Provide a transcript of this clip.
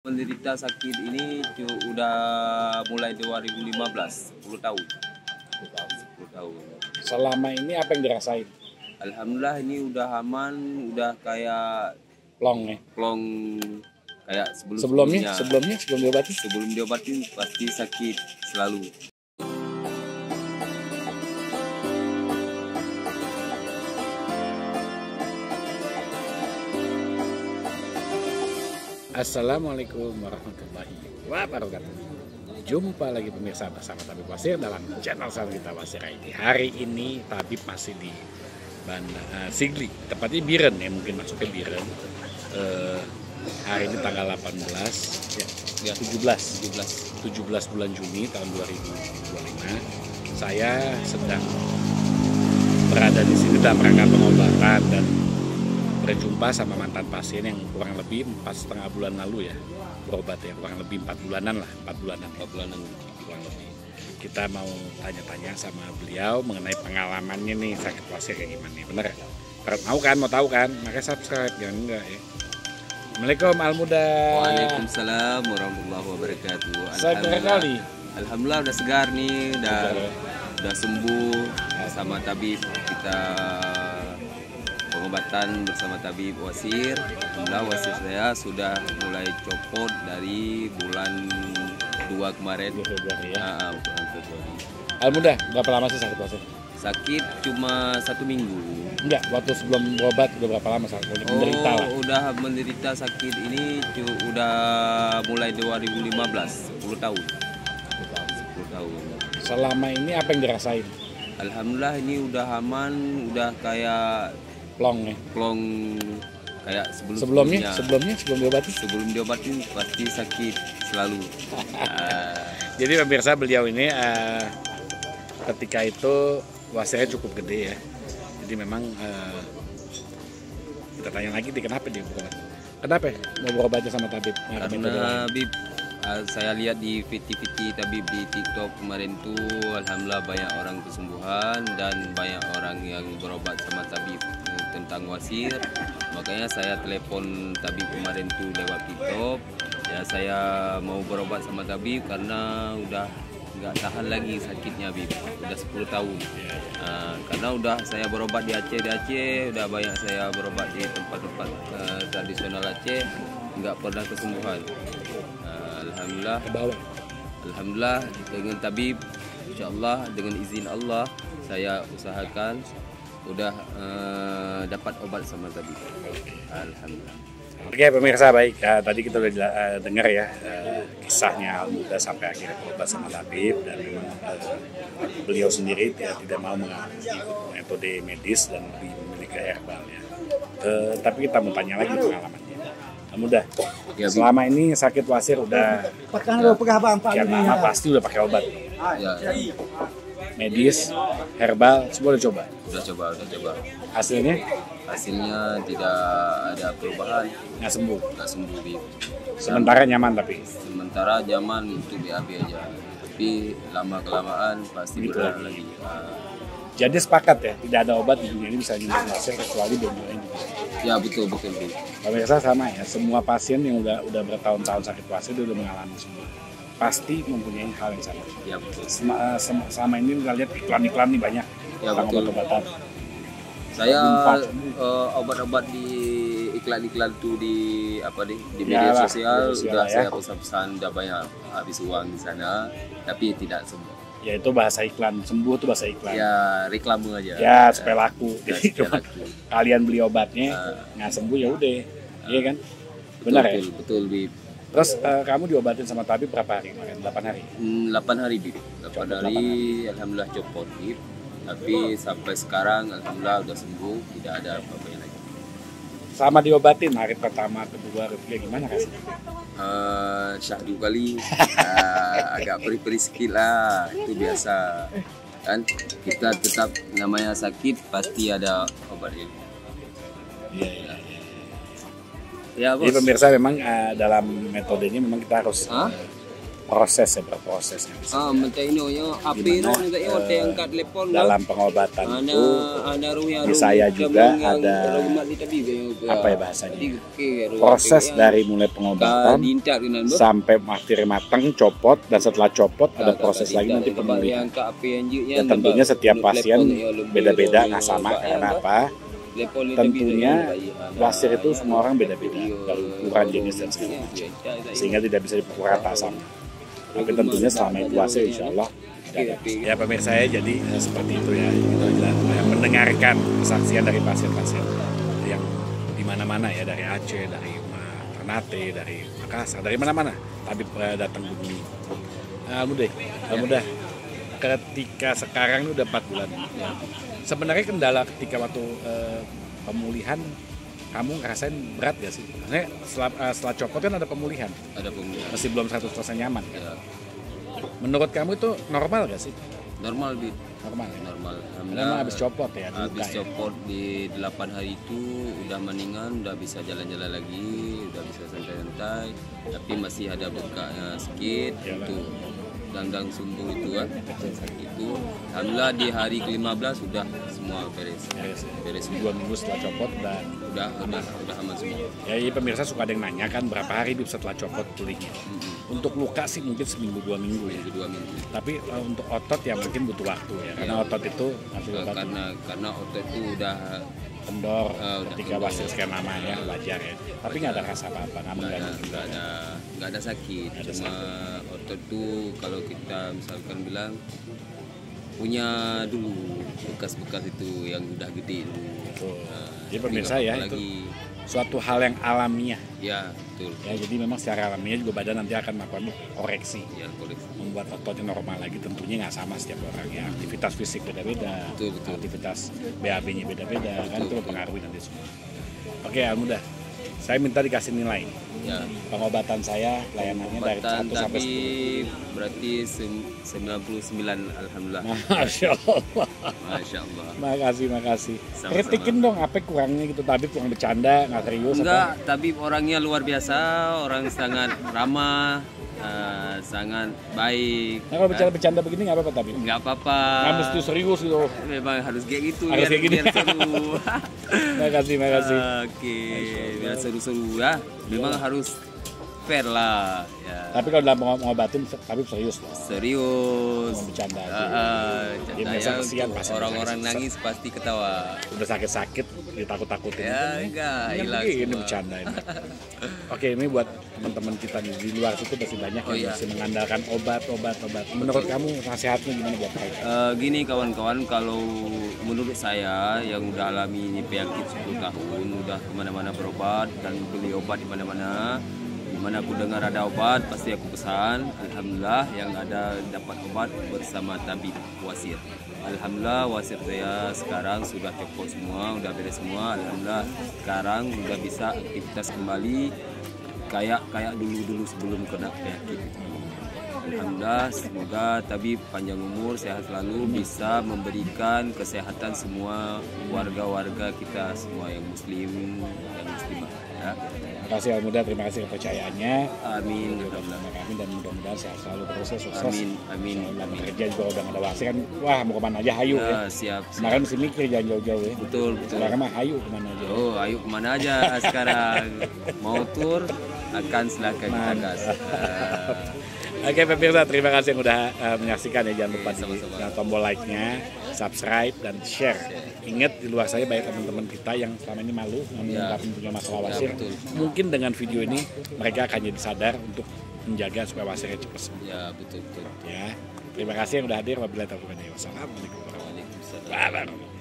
Menderita sakit ini udah mulai 2015, 10 tahun. 10 tahun. Selama ini apa yang dirasain? Alhamdulillah ini udah aman, udah kayak Plong ya? plong kayak Sebelum diobati? Sebelum diobatin pasti sakit selalu. Assalamualaikum warahmatullahi wabarakatuh. Jumpa lagi pemirsa bersama Tabib Wasir dalam channel kita Wasir ID. Hari ini Tabib masih di Sigli, tepatnya Biren ya, mungkin masuknya Biren. Hari ini tanggal 17 bulan Juni tahun 2025. Saya sedang berada di sini dalam rangka pengobatan dan berjumpa sama mantan pasien yang kurang lebih 4,5 bulan lalu ya berobat ya, kurang lebih 4 bulanan kurang lebih. Kita mau tanya-tanya sama beliau mengenai pengalamannya nih sakit wasir kayak gimana, bener ya? Mau tahu kan? Makanya subscribe, jangan enggak ya. Assalamualaikum Al-Muda. Waalaikumsalam warahmatullahi wabarakatuh. Alhamdulillah udah segar nih, udah sembuh sama tabib kita. Pengobatan bersama Tabib Wasir. Alhamdulillah wasir saya sudah mulai copot dari bulan 2 kemarin. Februari ya. Februari. Al-Muda, berapa lama sih sakit wasir? Sakit cuma 1 minggu. Enggak, waktu sebelum berobat udah berapa lama sakit? Menderita lah. Udah menderita sakit ini udah mulai 2015, 10 tahun. 10 tahun. Selama ini apa yang dirasain? Alhamdulillah ini udah aman, udah kayak Plong ya? plong kayak sebelum diobati? Sebelum diobatin pasti sakit selalu. Jadi pemirsa, beliau ini ketika itu wasirnya cukup gede ya. Jadi memang kita tanya lagi kenapa dia berobat? Kenapa mau berobatnya sama tabib? Karena Bib, saya lihat di VT tabib di TikTok kemarin tuh, alhamdulillah banyak orang kesembuhan dan banyak orang yang berobat sama tabib tentang wasir. Makanya saya telepon tabib kemarin tuh lewat TikTok. Ya saya mau berobat sama tabib karena udah nggak tahan lagi sakitnya Bib. Udah 10 tahun. Karena udah saya berobat di Aceh, udah banyak saya berobat di tempat-tempat tradisional Aceh, nggak pernah kesembuhan. Alhamdulillah dengan tabib, insyaallah dengan izin Allah saya usahakan udah dapat obat sama tabib. Alhamdulillah. Oke pemirsa, baik, tadi kita udah dengar ya kisahnya Al-Muda sampai akhirnya berobat sama tabib, dan memang beliau sendiri tidak mau mengikuti metode medis dan lebih memilih ke herbal ya. Tapi kita mau tanya lagi pengalamannya. Al-Muda, ya, selama ini sakit wasir udah sekian lama, pasti udah pakai obat ya. Medis, herbal, semua udah coba? Udah coba. Hasilnya tidak ada perubahan. Nggak sembuh? Nggak sembuh, Bib. Sementara nyaman tapi? Sementara nyaman untuk BAB aja. Tapi lama-kelamaan pasti berat lagi. Jadi sepakat ya, tidak ada obat di dunia ini bisa nyembuhin wasir kecuali dua-duanya ini. Ya betul Bib. Pemirsa sama ya, semua pasien yang udah bertahun-tahun sakit wasir dia udah mengalami sembuh. Pasti mempunyai hal yang sama. Ya betul. Selama ini kita lihat iklan-iklan nih banyak ya, tentang obat-obatan. Saya obat-obat di iklan-iklan tuh di media sosial udah ya. Saya pesan-pesan, udah banyak habis uang di sana, tapi tidak sembuh. Ya itu bahasa iklan, sembuh tuh bahasa iklan. Ya reklame aja. Ya supaya laku. Jadi cuma kalian beli obatnya nggak sembuh ya udah, iya kan? Benar ya? Betul Bib. Terus kamu diobatin sama tabib berapa hari? 8 hari? 8 hari Bib. 8 hari, alhamdulillah copot Bib. Tapi sampai sekarang alhamdulillah udah sembuh, tidak ada apa-apanya lagi. Sama diobatin hari pertama, kedua, ketiga gimana rasanya? Syahdu kali, agak perih-perih sedikit lah, itu biasa. Kan kita tetap namanya sakit pasti ada obatnya. Iya. Ya, Ya, jadi pemirsa memang dalam metode ini memang kita harus proses ya, berprosesnya. Macam ini ya, api Gimana, ni tak ya, angkat telepon dalam pengobatan itu di di saya juga ada apa ya bahasanya, proses dari mulai pengobatan sampai akhirnya matang, copot, dan setelah copot ada proses lagi nanti pemulihan. Dan tentunya setiap pasien beda-beda, nggak sama. Karena apa? Tentunya wasir itu semua orang beda-beda dari ukuran, jenis, dan segala macam, sehingga tidak bisa dipukul rata sama. Tapi tentunya selama itu wasir insya Allah ya pemirsa ya, jadi seperti itu ya, itu adalah mendengarkan kesaksian dari pasien-pasien yang di mana-mana ya, dari Aceh, dari Ternate, dari Makassar, dari mana-mana tapi datang ke sini. Alhamdulillah ketika sekarang udah 4 bulan ya. Sebenarnya kendala ketika waktu pemulihan kamu ngerasain berat gak sih? Maksudnya setelah copot kan ada pemulihan. Ada pemulihan. Masih belum 100% nyaman. Ya. Menurut kamu itu normal gak sih? Normal, Bit. Normal ya? Normal. Memang habis copot ya? Habis copot di 8 hari itu udah mendingan, udah bisa jalan-jalan lagi, udah bisa santai-santai. Tapi masih ada bekaknya sedikit. Itu dangdang sumbung itu kan. Itu alhamdulillah di hari ke-15 sudah semua beres. Beres 2 minggu setelah copot udah aman semua. Ya, pemirsa suka ada yang nanya kan berapa hari setelah copot pulihnya. Untuk luka sih mungkin seminggu 2 minggu ya. 2 minggu. Tapi untuk otot ya mungkin butuh waktu ya. Karena otot itu karena otot itu udah kendor ketika wasir sekian namanya, wajar ya. Tapi nggak ada rasa apa-apa, nggak ada sakit. Cuma otot tuh kalau kita misalkan bilang punya dulu bekas-bekas itu yang udah gede dulu. Jadi pemirsa ya, itu suatu hal yang alamiah. Ya, betul. Ya, jadi memang secara alamiah juga badan nanti akan melakukan koreksi. Ya, koreksi. Membuat ototnya normal lagi, tentunya nggak sama setiap orang ya. Aktivitas fisik beda-beda, betul. Aktivitas BAB-nya beda-beda, kan itu mempengaruhi nanti semua. Oke, Almudah. Saya minta dikasih nilai. Ya. Pengobatan saya, pelayanannya dari 1 sampai 10. Berarti 99, alhamdulillah. Masya Allah. Masya Allah. Makasih. Kritikin dong apa kurangnya gitu, tapi kurang bercanda, nggak serius. Enggak, tapi orangnya luar biasa, orang sangat ramah, sangat baik. Nah, kalau bercanda begini nggak apa-apa tapi? Nggak apa-apa. Nggak mesti serius gitu. Memang harus kayak gitu. Harus kayak gini. Biar seru. Makasih. Oke, biar seru-seru ya. Memang harus fair lah. Ya. Tapi kalau dalam ngobatin, tapi serius lah. Serius. Mau bercanda aja. Orang-orang nangis pasti ketawa. Udah sakit-sakit, ditakut-takutin. Ya enggak, hilang. Ini bercanda ini. Oke, ini buat teman-teman kita di luar situ masih banyak yang masih mengandalkan obat. Menurut kamu nasihatnya gimana buat mereka? Gini kawan-kawan, kalau menurut saya yang udah alami ini penyakit 10 tahun, udah kemana-mana berobat dan beli obat di mana-mana. Dimana aku dengar ada obat, pasti aku pesan. Alhamdulillah yang ada dapat obat bersama tabib wasir. Alhamdulillah wasir saya sekarang sudah copot semua, udah beres semua. Alhamdulillah sekarang udah bisa aktivitas kembali kayak dulu sebelum kena penyakit. Alhamdulillah, semoga tabib panjang umur, sehat selalu, bisa memberikan kesehatan semua warga-warga kita semua yang muslim dan muslimah. Ya. Terima kasih Almudah, terima kasih kepercayaannya. Amin. Kami dan mudah-mudahan sehat selalu terus ya, sukses. Amin. Dalam kerja juga udah nggak ada wasir kan, wah mau kemana aja hayu ya. Siap. Kemarin mesti mikir jangan jauh-jauh ya. Betul. Sekarang mah hayu kemana aja. Oh, ayo kemana aja sekarang. Mau tur akan silakan kita gas. Oke pemirsa, terima kasih yang udah menyaksikan ya. Jangan lupa di tombol like-nya, subscribe, dan share. Ingat di luar saya banyak teman-teman kita yang selama ini malu mengungkapkan punya masalah wasir. Mungkin dengan video ini mereka akan jadi sadar untuk menjaga supaya wasirnya cepat sembuh. Ya, betul. Ya, terima kasih yang udah hadir. Wabillahi taufiq wal hidayah. Wassalamualaikum warahmatullahi wabarakatuh.